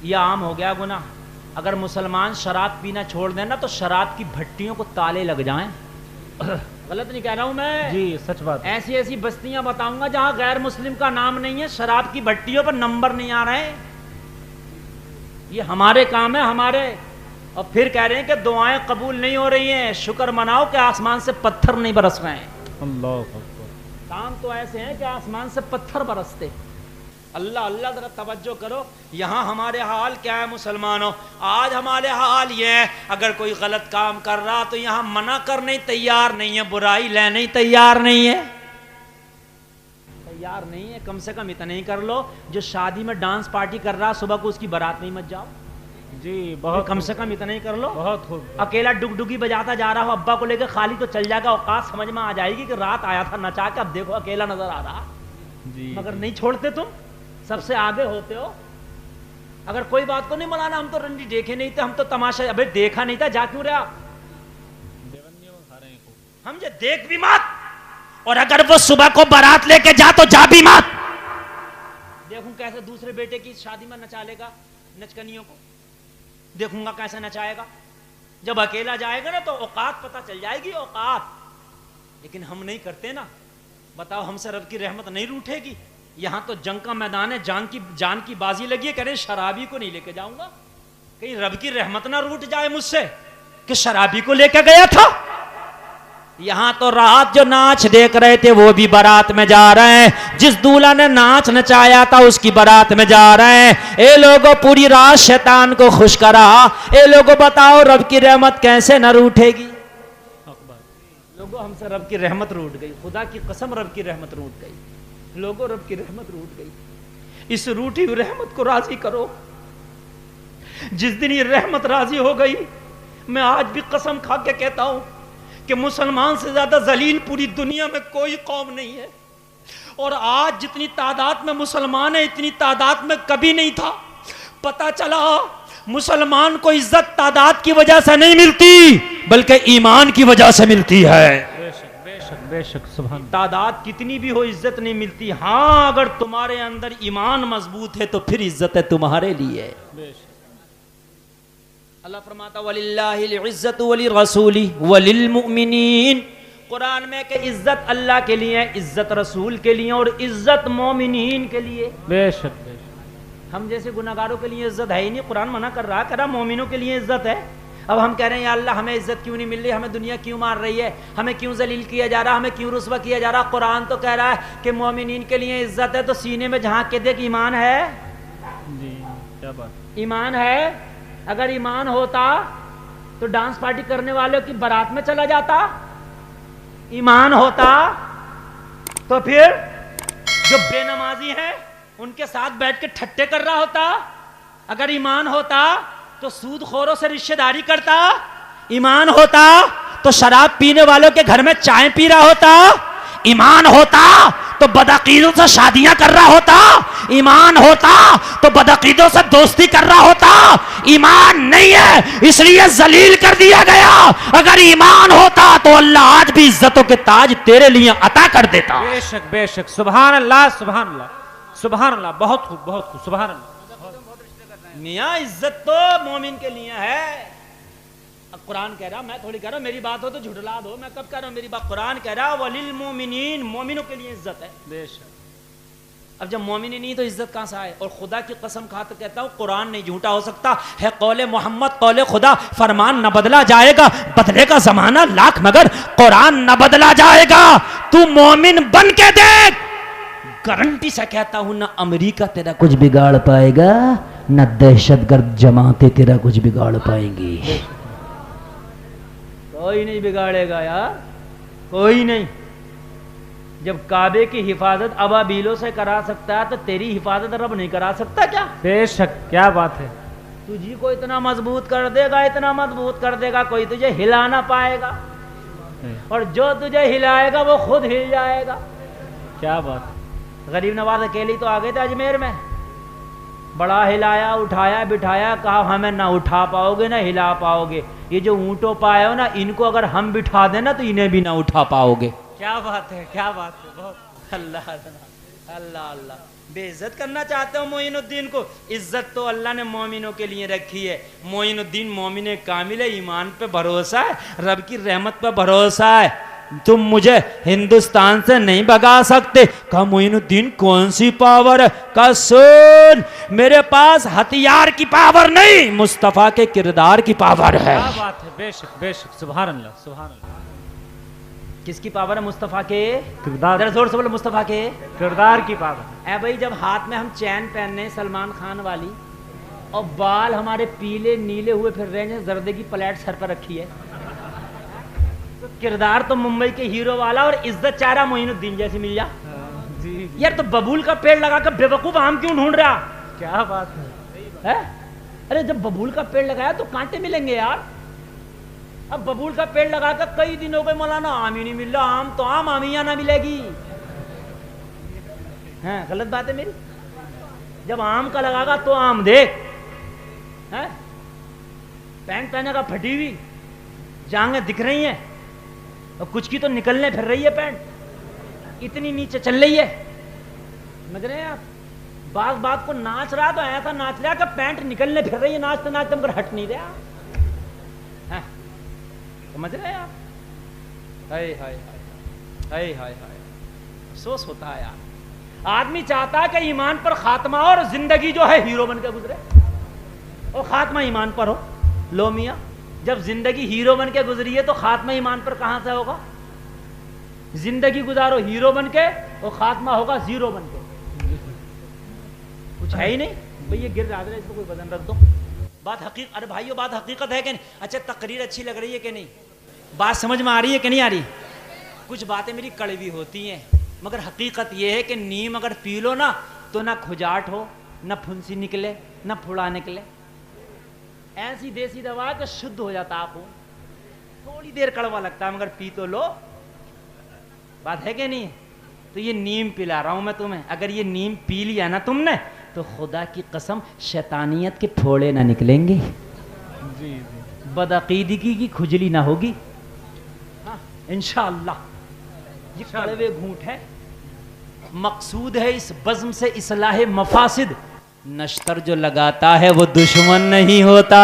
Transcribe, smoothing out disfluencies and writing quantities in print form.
ये आम हो गया गुनाह। अगर मुसलमान शराब पीना छोड़ देना तो शराब की भट्टियों को ताले लग जाएं। गलत नहीं कह रहा हूं मैं जी, सच बात। ऐसी ऐसी बस्तियां बताऊंगा जहां गैर मुस्लिम का नाम नहीं है, शराब की भट्टियों पर नंबर नहीं आ रहे। ये हमारे काम है हमारे। और फिर कह रहे हैं कि दुआएं कबूल नहीं हो रही हैं, शुक्र मनाओ कि आसमान से पत्थर नहीं बरस रहे हैं। अल्लाह अकबर। काम तो ऐसे हैं कि आसमान से पत्थर बरसते। अल्लाह अल्लाह, जरा तवज्जो करो। यहाँ हमारे हाल क्या है मुसलमानों? आज हमारे हाल ये है, अगर कोई गलत काम कर रहा तो यहाँ मना करने तैयार नहीं है, बुराई लेने तैयार नहीं है, तैयार नहीं है। कम से कम इतना ही कर लो, जो शादी में डांस पार्टी कर रहा सुबह को उसकी बारात नहीं मत जाओ। जी बहुत, कम से कम इतना ही कर लो। बहुत खूब। अकेला डुगडुगी बजाता जा रहा हो, अब्बा को लेकर खाली तो चल जाएगा, औकात समझ में आ जाएगी कि रात आया था नचा के, अब देखो अकेला नजर आ रहा जी, मगर नहीं छोड़ते, तुम सबसे आगे होते हो। अगर कोई बात को नहीं मनाना, हम तो रंडी देखे नहीं थे, हम तो तमाशा अबे देखा नहीं था, जा क्यों रहा? हम जे देख भी मत, और अगर वो सुबह को बारात लेके जा तो जा भी मत। देखूं कैसे दूसरे बेटे की शादी में नचा लेगा नचकनियों को, देखूंगा कैसे नचाएगा। जब अकेला जाएगा ना तो औकात पता चल जाएगी, औकात। लेकिन हम नहीं करते ना, बताओ हमसे रब की रहमत नहीं रूठेगी? यहां तो जंग का मैदान है, जान की बाजी लगी है, कह रहे शराबी को नहीं लेके जाऊंगा, कहीं रब की रहमत ना रूठ जाए मुझसे कि शराबी को लेके गया था। यहां तो रात जो नाच देख रहे थे वो भी बारात में जा रहे हैं, जिस दूल्हा ने नाच नचाया था उसकी बारात में जा रहे हैं। ए लोगों, पूरी रात शैतान को खुश करा। ए लोगों, बताओ रब की रहमत कैसे न रूठेगी? लोगों, हमसे रब की रहमत रूठ गई, खुदा की कसम रब की रहमत रूठ गई। लोगों, रब की रहमत रूठ गई। इस रूठी हुई रहमत को राजी करो। जिस दिन ये रहमत राजी हो गई, मैं आज भी कसम खा के कहता हूं कि मुसलमान से ज्यादा जलील पूरी दुनिया में कोई कौम नहीं है। और आज जितनी तादाद में मुसलमान है, इतनी तादाद में कभी नहीं था। पता चला मुसलमान को इज्जत तादाद की वजह से नहीं मिलती, बल्कि ईमान की वजह से मिलती है। बेशक, सुभान। तादाद कितनी भी हो इज्जत नहीं मिलती। हाँ, अगर तुम्हारे अंदर ईमान मजबूत है तो फिर इज्जत है तुम्हारे लिए। अल्लाह फरमाता वलिल्लाहिल इज्जतु वलिर्रसूली वलिलमुमिनीन। कुरान में कि इज्जत अल्लाह के लिए, इज्जत रसूल के लिए और इज्जत मोमिनीन के लिए। बेशक। हम जैसे गुनाहगारों के लिए इज्जत है ही नहीं। कुरान मना कर रहा, कह रहा मोमिनों के लिए इज्जत है। अब हम कह रहे हैं या अल्लाह हमें इज्जत क्यों नहीं मिल रही, हमें दुनिया क्यों मार रही है, हमें क्यों जलील किया जा रहा, हमें क्यों रुस्वा किया जा रहा? कुरान तो कह रहा है कि मोमिनीन के लिए इज्जत है, तो सीने में झांक के देख, ईमान है? जी, क्या बात। ईमान है? अगर ईमान होता तो डांस पार्टी करने वालों की बारात में चला जाता। ईमान होता तो फिर जो बेनमाजी हैं उनके साथ बैठ के ठट्टे कर रहा होता। अगर ईमान होता तो सूदखोरों से रिश्तेदारी करता। ईमान होता तो शराब पीने वालों के घर में चाय पी रहा होता। ईमान होता तो बदअकीदों से शादियां कर रहा होता। ईमान होता तो बदअकीदों से दोस्ती कर रहा होता। ईमान नहीं है इसलिए जलील कर दिया गया। अगर ईमान होता तो अल्लाह आज भी इज्जतों के ताज तेरे लिए अता कर देता। बेशक बेशक, सुभान अल्लाह, सुभान अल्लाह, सुभान अल्लाह। बहुत खूब, बहुत खूब, सुभान अल्लाह। मियाँ इज्जत तो मोमिन के लिए है। अब कुरान कह रहा, मैं थोड़ी कह रहा हूं मेरी बात हो तो झुठला दो, मैं कब कह रहा हूं मेरी बात? कुरान कह रहा वलिल मोमिनीन, मोमिनों के लिए इज्जत है। बेशक। अब जब मोमिन नहीं तो इज्जत कहां से आए? और खुदा की कसम खाकर कहता हूं कुरान नहीं झूठा हो सकता है। कौले मोहम्मद कौले खुदा, फरमान न बदला जाएगा, बदलेगा जमाना लाख मगर कुरान न बदला जाएगा। तू मोमिन बन के देख, गारंटी से कहता हूं ना अमेरिका तेरा कुछ बिगाड़ पाएगा, न दहशतगर्द जमातें तेरा कुछ बिगाड़ पाएंगी। कोई नहीं बिगाड़ेगा यार, कोई नहीं। जब काबे की हिफाजत अबाबीलों से करा सकता है तो तेरी हिफाजत रब नहीं करा सकता क्या? बेशक, क्या बात है। तुझी को इतना मजबूत कर देगा, इतना मजबूत कर देगा, कोई तुझे हिला ना पाएगा। और जो तुझे हिलाएगा वो खुद हिल जाएगा। क्या बात। गरीब नवाज अकेले तो आ गए थे अजमेर में, बड़ा हिलाया, उठाया, बिठाया, कहा हमें ना उठा पाओगे ना हिला पाओगे। ये जो ऊंटों पाए हो ना, इनको अगर हम बिठा देना तो इन्हें भी ना उठा पाओगे। क्या बात है, क्या बात है। बहुत अल्लाह अल्लाह अल्लाह। बेइज्जत करना चाहते हो मोइनुद्दीन को? इज्जत तो अल्लाह ने मोमिनों के लिए रखी है। मोइनुद्दीन मोमिन कामिल है, ईमान पे भरोसा है, रब की रहमत पे भरोसा है। तुम मुझे हिंदुस्तान से नहीं भगा सकते। कहा मोइनुद्दीन कौन सी पावर है? कहा सुन, मेरे पास हथियार की पावर नहीं, मुस्तफा के किरदार की पावर है। क्या बात है, बेशक बेशक, सुभान अल्लाह सुभान अल्लाह। किसकी पावर है? मुस्तफा के किरदार, जरा जोर से बोलो, मुस्तफा के किरदार की पावर। ऐ भाई, जब हाथ में हम चैन पहनने सलमान खान वाली और बाल हमारे पीले नीले हुए फिर रहे हैं, जर्दे की प्लेट सर पर रखी है, तो किरदार तो मुंबई के हीरो वाला और इज्जत चारा मोइनुद्दीन जैसी मिल जा। जी जी। यार तो बबूल का पेड़ लगा कर बेवकूफ आम क्यों ढूंढ रहा क्या बात है। है? अरे जब बबूल का पेड़ लगाया तो कांटे मिलेंगे यार। अब बबूल का पेड़ लगा कर कई दिन हो गए मौलाना, आम ही नहीं मिल रहा। आम तो आम, आमिया ना मिलेगी। हैं, गलत बात है मेरी? जब आम का लगागा तो आम देख। हैं? पैंट पहनेगा फटी हुई, जांघें दिख रही हैं और कुछ की तो निकलने फिर रही है पैंट, इतनी नीचे चल रही है। समझ रहे हैं आप? बात को नाच रहा तो ऐसा नाच रहा कि पैंट निकलने फिर रही है, नाचते नाचते मगर हट नहीं रहा। हैं? समझ रहे हैं आप? हाय हाय हाय हाय हाय, अफसोस होता है यार। आदमी चाहता है कि ईमान पर खात्मा हो और जिंदगी जो है हीरो बन के गुजरे, और खात्मा ईमान पर हो। लो मियां, जब जिंदगी हीरो बन के गुजरी है तो खात्मा ईमान पर कहां से होगा? जिंदगी गुजारो हीरो बन के और खात्मा होगा जीरो बन के। कुछ है ही नहीं भाई, ये गिर रहा है, इसको कोई वजन रख दो। बात हकीकत, अरे भाइयों बात हकीकत है कि नहीं? अच्छा तकरीर अच्छी लग रही है कि नहीं? बात समझ में आ रही है कि नहीं आ रही? कुछ बातें मेरी कड़वी होती हैं, मगर हकीकत यह है कि नीम अगर पी लो ना तो ना खुजाट हो, ना फुंसी निकले, ना फुड़ा निकले। ऐसी देसी दवा कि शुद्ध हो जाता आपको। थोड़ी देर कड़वा लगता है मगर पी तो लो। बात है कि नहीं? तो ये नीम पिला रहा हूं मैं तुम्हें। अगर ये नीम पी लिया ना तुमने तो खुदा की कसम शैतानियत के फोड़े ना निकलेंगे, जी जी, बदअकीदगी की खुजली ना होगी। हाँ इंशाअल्लाह। ये कड़वे घूंट है, मकसूद है इस बज़्म से इस्लाह मफासिद। नश्तर जो लगाता है वो दुश्मन नहीं होता।